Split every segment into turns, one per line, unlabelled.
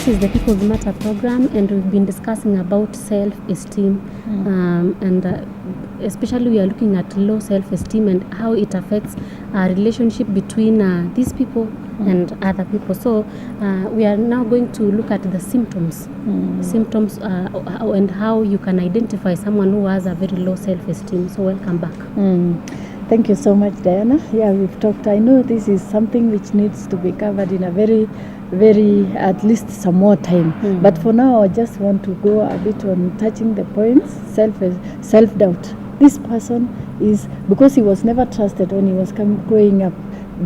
This is the People's Matter program, and we've been discussing about self-esteem, and especially we are looking at low self-esteem and how it affects our relationship between these people and other people. So we are now going to look at the symptoms and how you can identify someone who has a very low self-esteem. So welcome back.
Thank you so much, Diana. Yeah, we've talked. I know this is something which needs to be covered in a very, at least some more time. But for now, I just want to go a bit on touching the points. Self-doubt. This person is, because he was never trusted when he was growing up,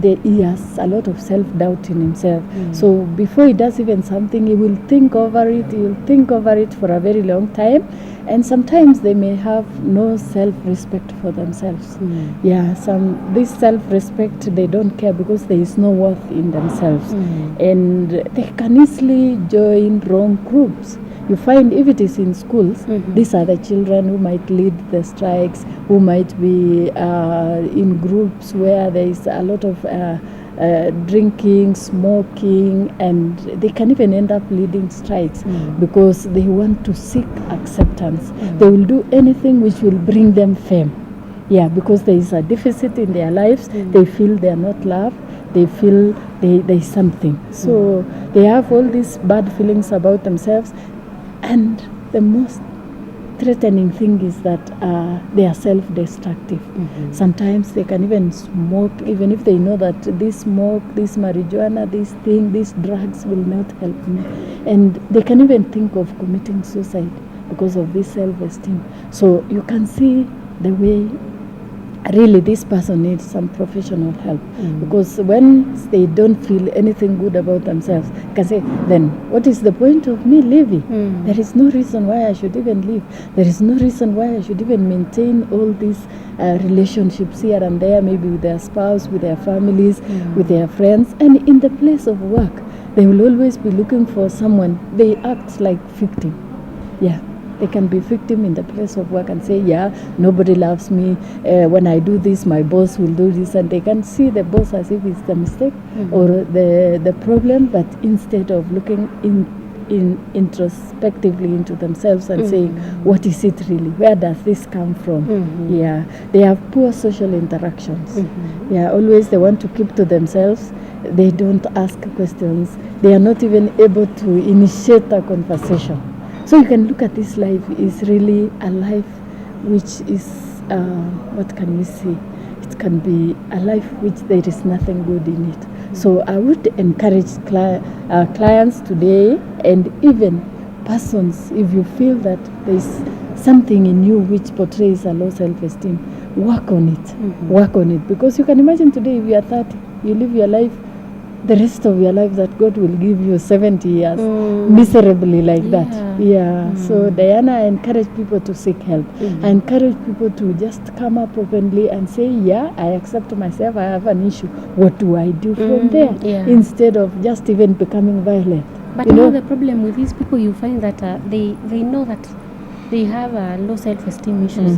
he has a lot of self-doubt in himself. So before he does even something, he will think over it. He will think over it for a very long time. And sometimes they may have no self-respect for themselves. This self-respect, they don't care because there is no worth in themselves. And they can easily join wrong groups. You find if it is in schools, these are the children who might lead the strikes, who might be in groups where there is a lot of drinking, smoking, and they can even end up leading strikes because they want to seek acceptance. They will do anything which will bring them fame. Because there is a deficit in their lives. They feel they are not loved. They feel there is something. So they have all these bad feelings about themselves. And the most threatening thing is that they are self-destructive. Sometimes they can even smoke, even if they know that this smoke, this marijuana, this thing, these drugs will not help me. And they can even think of committing suicide because of this self-esteem. So you can see the way really this person needs some professional help. Because when they don't feel anything good about themselves, they can say, then what is the point of me living? There is no reason why I should even live. There is no reason why I should even maintain all these relationships here and there, maybe with their spouse, with their families, with their friends. And in the place of work, they will always be looking for someone. They act like victim. They can be victim in the place of work and say, nobody loves me. When I do this, my boss will do this. And they can see the boss as if it's the mistake or the problem, but instead of looking introspectively into themselves and saying, what is it really? Where does this come from? They have poor social interactions. Always they want to keep to themselves. They don't ask questions. They are not even able to initiate a conversation. So you can look at this life is really a life which is, what can we say? It can be a life which there is nothing good in it. So I would encourage clients today and even persons, if you feel that there is something in you which portrays a low self-esteem, work on it. Work on it. Because you can imagine today if you are 30, you live your life, the rest of your life that God will give you 70 years miserably like that. So Diana, I encourage people to seek help. I encourage people to just come up openly and say, I accept myself, I have an issue. What do I do from there? Instead of just even becoming violent.
But the problem with these people, you find that they know that they have low self-esteem issues,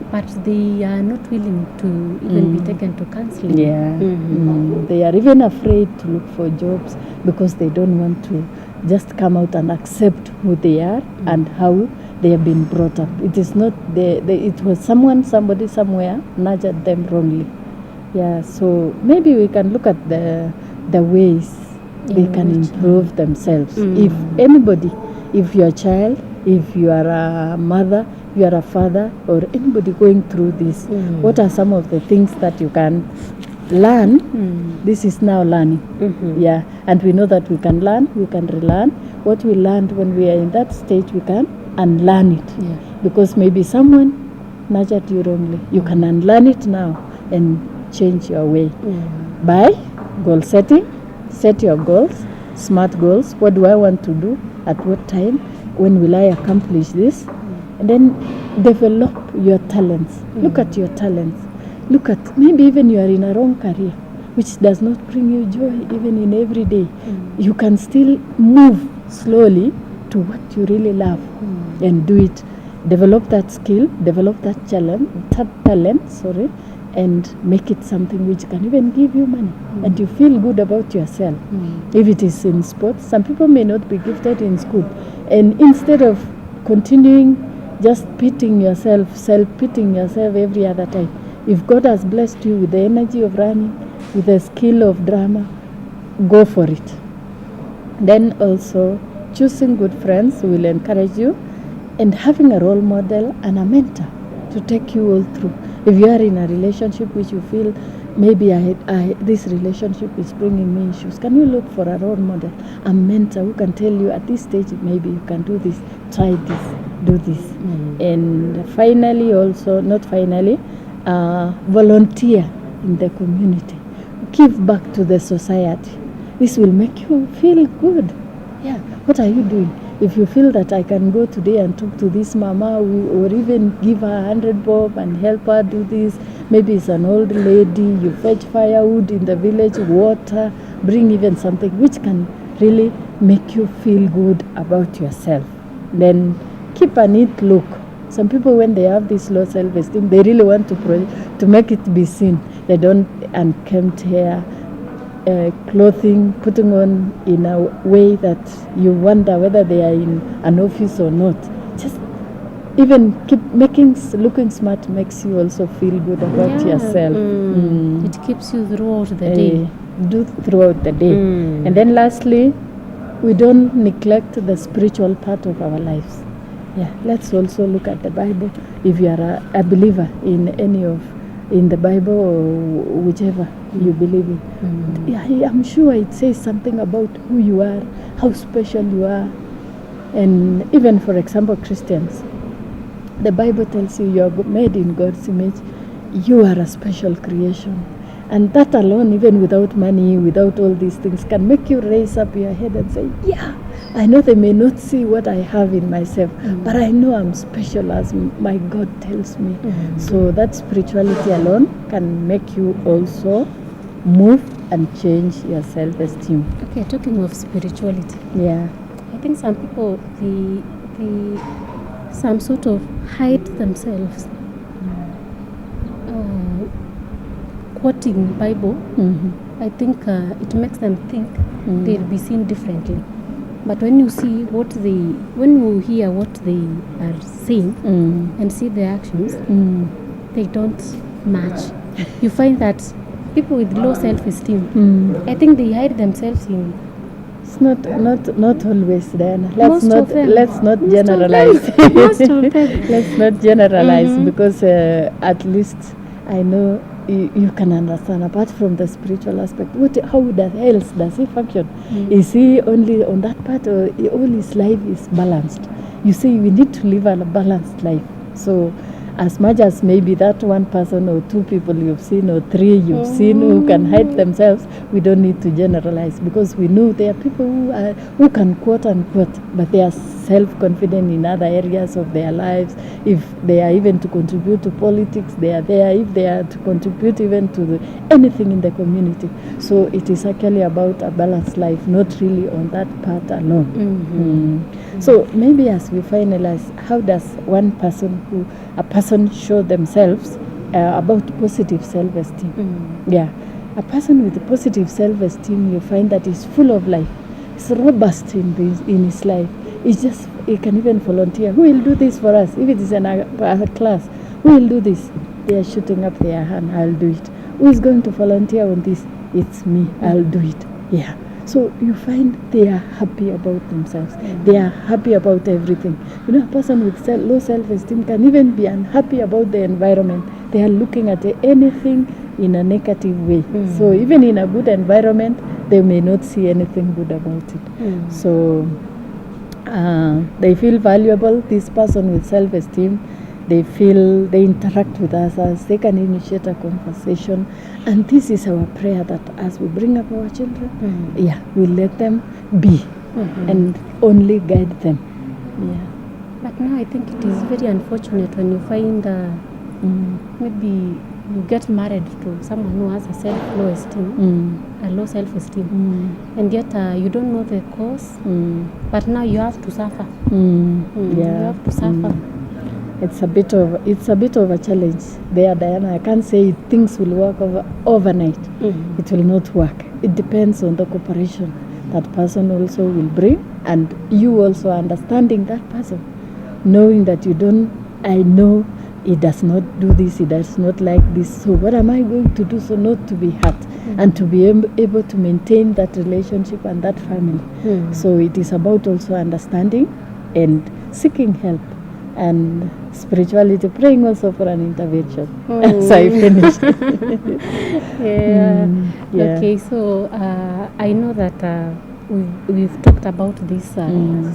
but they are not willing to even be taken to counseling.
They are even afraid to look for jobs because they don't want to just come out and accept who they are and how they have been brought up. It is not it was somebody somewhere nurtured them wrongly. So maybe we can look at the ways they can improve themselves. If anybody, if you're a child, if you are a mother, you are a father, or anybody going through this, what are some of the things that you can learn? This is now learning. And we know that we can learn, we can relearn. What we learned when we are in that stage, we can unlearn it. Because maybe someone nurtured you wrongly. You can unlearn it now and change your way. By goal setting, set your goals, smart goals. What do I want to do? At what time? When will I accomplish this? And then develop your talents. Look at your talents. Look at, maybe even you are in a wrong career, which does not bring you joy even in every day. You can still move slowly to what you really love and do it. Develop that skill, develop that talent, and make it something which can even give you money and you feel good about yourself. If it is in sports, some people may not be gifted in school, and instead of continuing just pitying yourself, self-pitying yourself every other time, if God has blessed you with the energy of running, with the skill of drama, go for it. Then also choosing good friends who will encourage you, and having a role model and a mentor to take you all through. If you are in a relationship which you feel maybe this relationship is bringing me issues, can you look for a role model, a mentor who can tell you at this stage maybe you can do this, try this, do this. And finally also, not finally, volunteer in the community. Give back to the society. This will make you feel good. Yeah, what are you doing? If you feel that I can go today and talk to this mama, or even give her 100 bob and help her do this, maybe it's an old lady, you fetch firewood in the village, water, bring even something which can really make you feel good about yourself. Then keep a neat look. Some people, when they have this low self-esteem, they really want to make it be seen. They don't unkempt hair, clothing, putting on in a way that you wonder whether they are in an office or not. Just even keep looking smart makes you also feel good about yourself.
It keeps you throughout the day.
Do throughout the day. And then lastly, we don't neglect the spiritual part of our lives. Yeah, let's also look at the Bible. If you are a believer in the Bible or whichever you believe in, yeah, I'm sure it says something about who you are, how special you are. And even, for example, Christians, the Bible tells you are made in God's image. You are a special creation. And that alone, even without money, without all these things, can make you raise up your head and say, yeah, I know they may not see what I have in myself, but I know I'm special as my God tells me. So that spirituality alone can make you also move and change your self-esteem.
Okay, talking of spirituality.
Yeah.
I think some people, some sort of hide themselves. Quoting Bible, I think it makes them think they'll be seen differently. But when you hear what they are saying and see their actions, they don't match. You find that people with low self-esteem, I think they hide themselves in.
It's not always, Diana. Let's
Most
not generalize.
Most of them.
Let's not generalize because at least I know you can understand. Apart from the spiritual aspect, how else does he function? Is he only on that part, or all his life is balanced? You see, we need to live a balanced life. So as much as maybe that one person or two people you've seen or three you've seen who can hide themselves, we don't need to generalize, because we know there are people who can quote unquote, but they are self-confident in other areas of their lives. If they are even to contribute to politics, they are there. If they are to contribute even to anything in the community. So it is actually about a balanced life, not really on that part alone. So maybe as we finalize, how does a person show themselves about positive self-esteem? Yeah, a person with positive self-esteem, you find that is full of life. It's robust in his life. He can even volunteer. Who will do this for us? If it is a class, who will do this? They are shooting up their hand, I'll do it. Who is going to volunteer on this? It's me, I'll do it. Yeah. So you find they are happy about themselves. They are happy about everything. You know, a person with low self-esteem can even be unhappy about the environment. They are looking at anything in a negative way. So even in a good environment, they may not see anything good about it. So they feel valuable. This person with self-esteem, they interact with others, they can initiate a conversation. And this is our prayer, that as we bring up our children, we let them be and only guide them. Yeah.
But now I think it is very unfortunate when you find maybe you get married to someone who has a low self-esteem, and yet you don't know the cause, but now you have to suffer. You have to suffer.
it's a bit of a challenge there, Diana. I can't say things will work overnight. It will not work. It depends on the cooperation that person also will bring, and you also understanding that person, knowing that I know he does not do this, he does not like this, so what am I going to do so not to be hurt and to be able to maintain that relationship and that family. So it is about also understanding and seeking help, and spirituality, praying also for an intervention. So I finished.
Yeah.
Yeah.
Okay, so I know that we've talked about this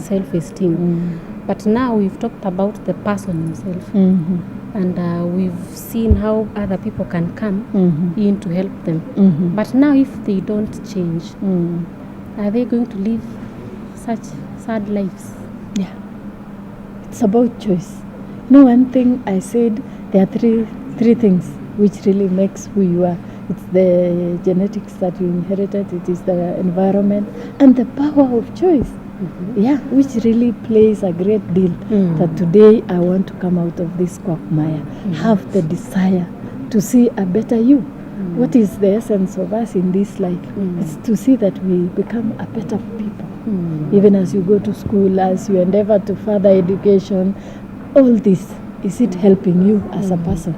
self-esteem, but now we've talked about the person himself, and we've seen how other people can come in to help them. But now if they don't change, are they going to live such sad lives?
Yeah. It's about choice. One thing I said, there are three things which really makes who you are. It's the genetics that you inherited, it is the environment, and the power of choice. Yeah, which really plays a great deal. That today I want to come out of this quagmire, have the desire to see a better you. What is the essence of us in this life? It's to see that we become a better people. Even as you go to school, as you endeavor to further education, all this, is it helping you as a person?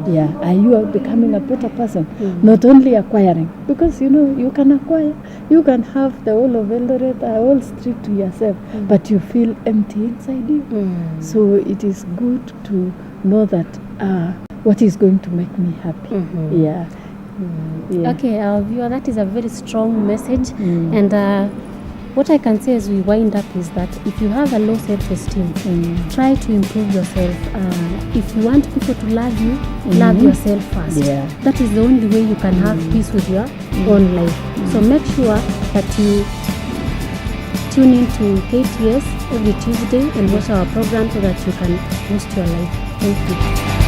Yeah, are you becoming a better person? Not only acquiring, because you can acquire, you can have the whole of Eldoret, a whole street to yourself, but you feel empty inside you. So it is good to know that what is going to make me happy. Yeah.
Okay, our viewer, that is a very strong message. And what I can say as we wind up is that if you have a low self-esteem, try to improve yourself. If you want people to love you, love yourself first.
Yeah.
That is the only way you can have peace with your own life. So make sure that you tune in to KTS every Tuesday and watch our program so that you can boost your life. Thank you.